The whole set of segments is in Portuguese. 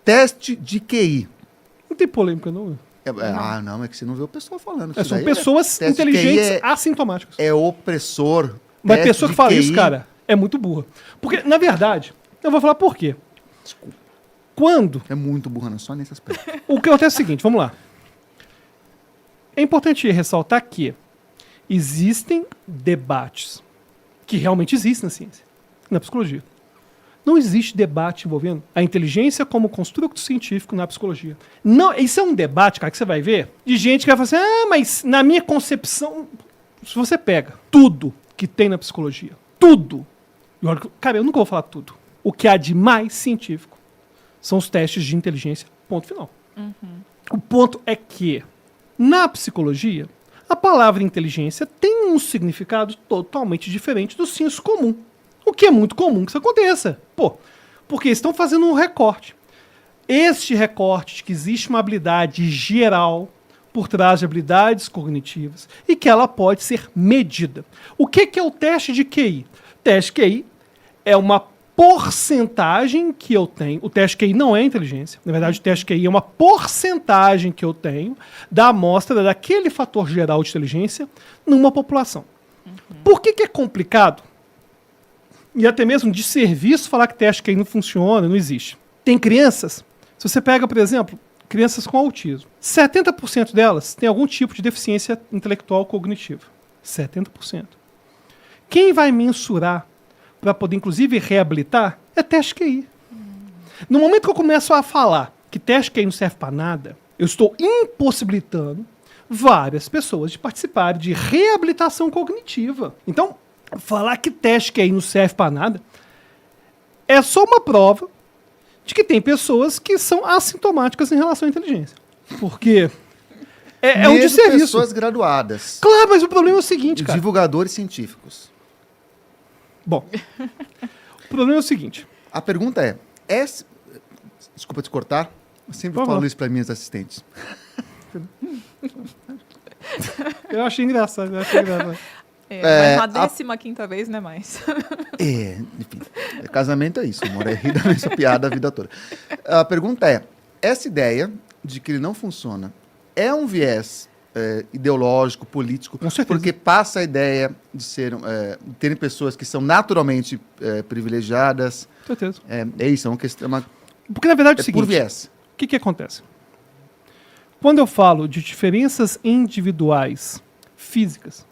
Teste de QI. Não tem polêmica, não. Não, é que você não vê o pessoal falando. São pessoas inteligentes assintomáticas. É opressor. Mas a pessoa que fala isso, cara, é muito burra. Porque, na verdade, eu vou falar por quê. Desculpa. Quando... É muito burra, não, só nesse aspecto. O que acontece é o seguinte, vamos lá. É importante ressaltar que existem debates que realmente existem na ciência, na psicologia. Não existe debate envolvendo a inteligência como construto científico na psicologia. Não, isso é um debate, cara, que você vai ver de gente que vai falar assim, mas na minha concepção... Se você pega tudo que tem na psicologia, tudo, cara, eu nunca vou falar tudo. O que há de mais científico são os testes de inteligência, ponto final. O ponto é que, na psicologia, a palavra inteligência tem um significado totalmente diferente do senso comum. O que é muito comum que isso aconteça. Porque estão fazendo um recorte. Este recorte de que existe uma habilidade geral por trás de habilidades cognitivas e que ela pode ser medida. O que é o teste de QI? O teste de QI é uma porcentagem que eu tenho. O teste de QI não é inteligência. Na verdade, o teste de QI é uma porcentagem que eu tenho da amostra daquele fator geral de inteligência numa população. Por que é complicado? E até mesmo de serviço falar que teste de QI não funciona, não existe. Tem crianças, se você pega, por exemplo, crianças com autismo, 70% delas têm algum tipo de deficiência intelectual cognitiva. 70%. Quem vai mensurar para poder, inclusive, reabilitar é teste de QI. No momento que eu começo a falar que teste de QI não serve para nada, eu estou impossibilitando várias pessoas de participarem de reabilitação cognitiva. Então, falar que teste que aí não serve para nada é só uma prova de que tem pessoas que são assintomáticas em relação à inteligência. Porque é um desserviço. Pessoas graduadas. Claro, mas o problema é o seguinte, cara. Divulgadores científicos. Bom, o problema é o seguinte. A pergunta é... Desculpa te cortar. Eu sempre falo isso para minhas assistentes. Eu achei engraçado. Mas uma 15ª vez não é mais. Enfim. Casamento é isso, amor. É rir da mesma piada a vida toda. A pergunta é, essa ideia de que ele não funciona é um viés ideológico, político, com certeza, porque passa a ideia de terem pessoas que são naturalmente privilegiadas. Com certeza. É isso, é uma questão... Porque, na verdade, é o seguinte, por viés. O que acontece? Quando eu falo de diferenças individuais físicas,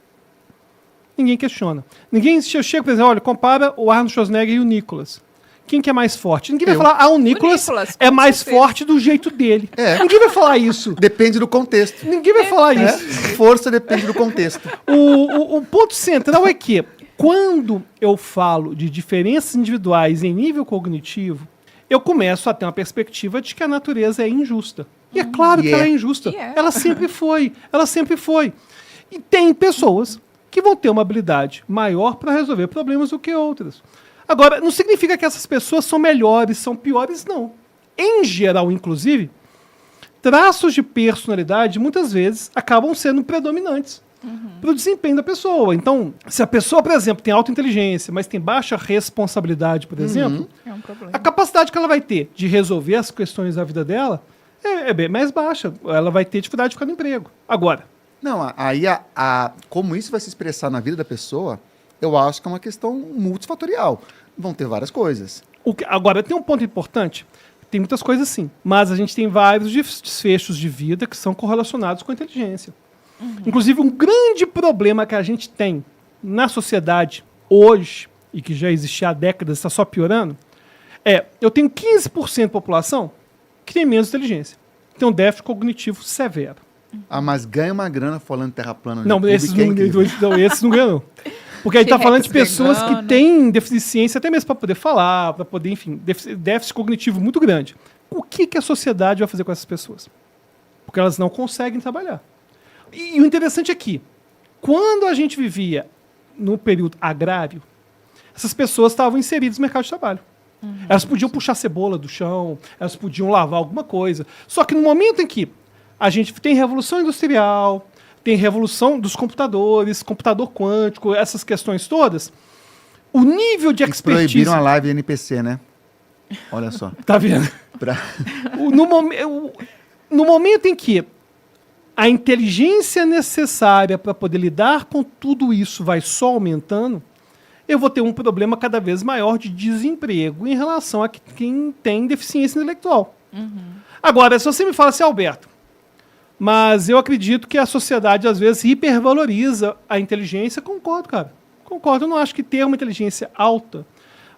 ninguém questiona. Ninguém chega, por exemplo, olha, compara o Arnold Schwarzenegger e o Nicolas. Quem que é mais forte? Ninguém vai falar, o Nicolas é mais forte do jeito dele. Ninguém vai falar isso. Depende do contexto. Ninguém vai falar isso. Força depende do contexto. O ponto central é que, quando eu falo de diferenças individuais em nível cognitivo, eu começo a ter uma perspectiva de que a natureza é injusta. E é claro que ela é injusta. Ela sempre foi. Ela sempre foi. E tem pessoas que vão ter uma habilidade maior para resolver problemas do que outras. Agora, não significa que essas pessoas são melhores, são piores, não. Em geral, inclusive, traços de personalidade, muitas vezes, acabam sendo predominantes para o desempenho da pessoa. Então, se a pessoa, por exemplo, tem alta inteligência, mas tem baixa responsabilidade, por exemplo, é um problema. A capacidade que ela vai ter de resolver as questões da vida dela é bem mais baixa. Ela vai ter dificuldade de ficar no emprego. Agora... Não, aí como isso vai se expressar na vida da pessoa, eu acho que é uma questão multifatorial. Vão ter várias coisas. Agora, tem um ponto importante. Tem muitas coisas sim, mas a gente tem vários desfechos de vida que são correlacionados com a inteligência. Inclusive, um grande problema que a gente tem na sociedade hoje, e que já existia há décadas, está só piorando, eu tenho 15% da população que tem menos inteligência. Tem um déficit cognitivo severo. Mas ganha uma grana falando terra plana. Não, esses não ganham. Porque a gente está falando de pessoas que têm deficiência até mesmo para poder falar, para poder, enfim, déficit cognitivo muito grande. O que a sociedade vai fazer com essas pessoas? Porque elas não conseguem trabalhar. E o interessante é que, quando a gente vivia no período agrário, essas pessoas estavam inseridas no mercado de trabalho. Elas podiam puxar cebola do chão, elas podiam lavar alguma coisa. Só que no momento em que a gente tem revolução industrial, tem revolução dos computadores, computador quântico, essas questões todas, o nível de expertise... Proibiram a live NPC, né? Olha só. Tá vendo? Pra- No momento em que a inteligência necessária para poder lidar com tudo isso vai só aumentando, eu vou ter um problema cada vez maior de desemprego em relação a quem tem deficiência intelectual. Agora, se você me fala assim, Alberto, mas eu acredito que a sociedade às vezes hipervaloriza a inteligência, concordo, cara. Concordo, eu não acho que ter uma inteligência alta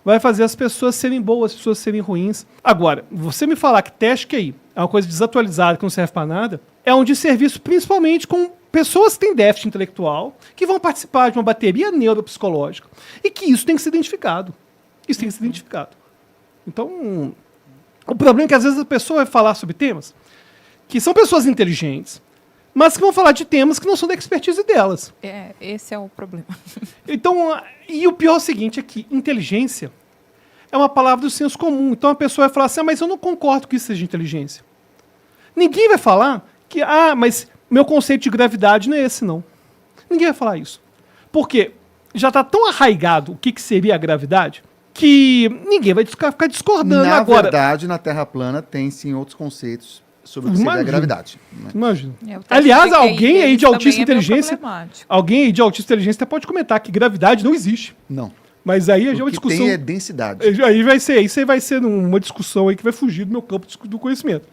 vai fazer as pessoas serem boas, as pessoas serem ruins. Agora, você me falar que teste QI é uma coisa desatualizada, que não serve para nada, é um desserviço principalmente com pessoas que têm déficit intelectual, que vão participar de uma bateria neuropsicológica, e que isso tem que ser identificado. Isso tem que ser identificado. Então, o problema é que às vezes a pessoa vai falar sobre temas que são pessoas inteligentes, mas que vão falar de temas que não são da expertise delas. Esse é o problema. Então, e o pior é o seguinte, é que inteligência é uma palavra do senso comum. Então a pessoa vai falar assim, mas eu não concordo que isso seja inteligência. Ninguém vai falar que, mas meu conceito de gravidade não é esse, não. Ninguém vai falar isso. Porque já está tão arraigado o que seria a gravidade que ninguém vai ficar discordando Na agora. verdade, na Terra plana tem sim outros conceitos sobre o que seria a Imagina. gravidade. Né? Imagina. O teste Aliás, de QI alguém aí deles de autismo também é meio inteligência, problemático. alguém aí de autismo inteligência até pode comentar que gravidade não existe. Não. Mas aí já é O uma que discussão. tem é densidade. Aí isso aí vai ser uma discussão aí que vai fugir do meu campo do conhecimento.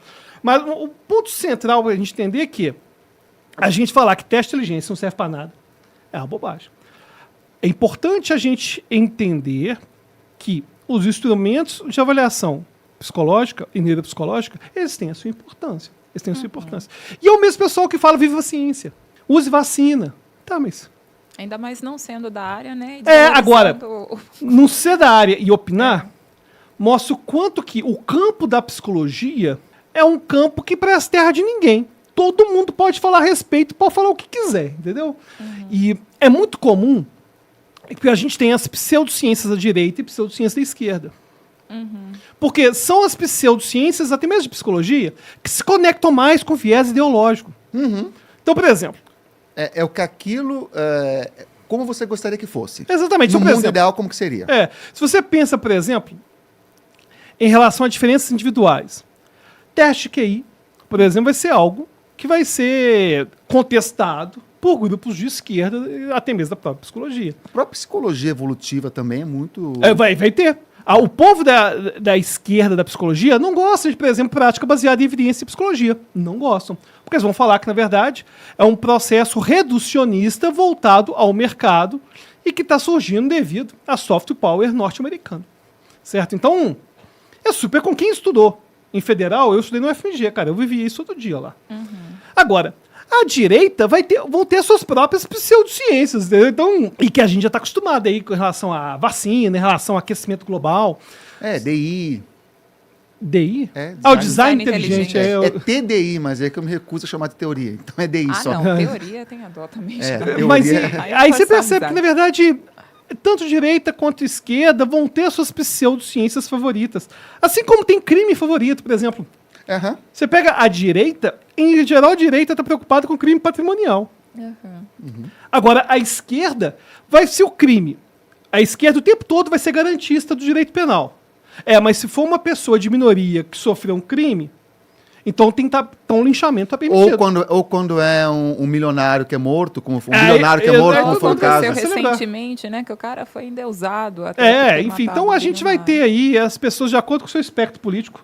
Mas o ponto central para a gente entender é que a gente falar que teste de inteligência não serve para nada é uma bobagem. É importante a gente entender que os instrumentos de avaliação psicológica e neuropsicológica, eles têm a sua importância. Eles têm a sua importância. E é o mesmo pessoal que fala viva a ciência. Use vacina. Tá, mas Ainda mais não sendo da área, né? E agora, desvalorizando não ser da área e opinar, mostra o quanto que o campo da psicologia é um campo que parece terra de ninguém. Todo mundo pode falar a respeito, pode falar o que quiser, entendeu? E é muito comum que a gente tenha as pseudociências da direita e pseudociências da esquerda. Porque são as pseudociências, até mesmo de psicologia, que se conectam mais com viés ideológico. Então, por exemplo, É o que aquilo... como você gostaria que fosse. exatamente, No por mundo exemplo, ideal, como que seria? se você pensa, por exemplo, em relação a diferenças individuais, teste QI, por exemplo, vai ser algo que vai ser contestado por grupos de esquerda, até mesmo da própria psicologia. A própria psicologia evolutiva também é muito... Vai ter. O povo da esquerda da psicologia não gosta de, por exemplo, prática baseada em evidência e psicologia. Não gostam. Porque eles vão falar que, na verdade, é um processo reducionista voltado ao mercado e que está surgindo devido à soft power norte-americana. Certo? Então, é super com quem estudou. Em federal, eu estudei no FMG, cara. Eu vivia isso todo dia lá. Agora, a direita vão ter suas próprias pseudociências, entendeu? Então, e que a gente já está acostumado aí com relação à vacina, em relação ao aquecimento global. DI. DI? Design O design inteligente. inteligente. É TDI, mas é que eu me recuso a chamar de teoria. Então é DI só. não, teoria tem a dó também. Teoria. Mas aí você forçar a percebe que, na amizade. verdade, tanto direita quanto esquerda vão ter suas pseudociências favoritas. Assim como tem crime favorito, por exemplo. Aham. Você pega a direita, em geral a direita está preocupada com crime patrimonial. Agora, a esquerda vai ser o crime. A esquerda o tempo todo vai ser garantista do direito penal. Mas se for uma pessoa de minoria que sofreu um crime, então tem que um linchamento a permitido. Ou quando é um milionário que é morto, como um bilionário que é morto, como foi o caso. Aconteceu Você lembrar. recentemente, né? Que o cara foi endeusado. Até por ter Enfim, matado então a um gente vai bilionário. ter aí as pessoas de acordo com o seu espectro político.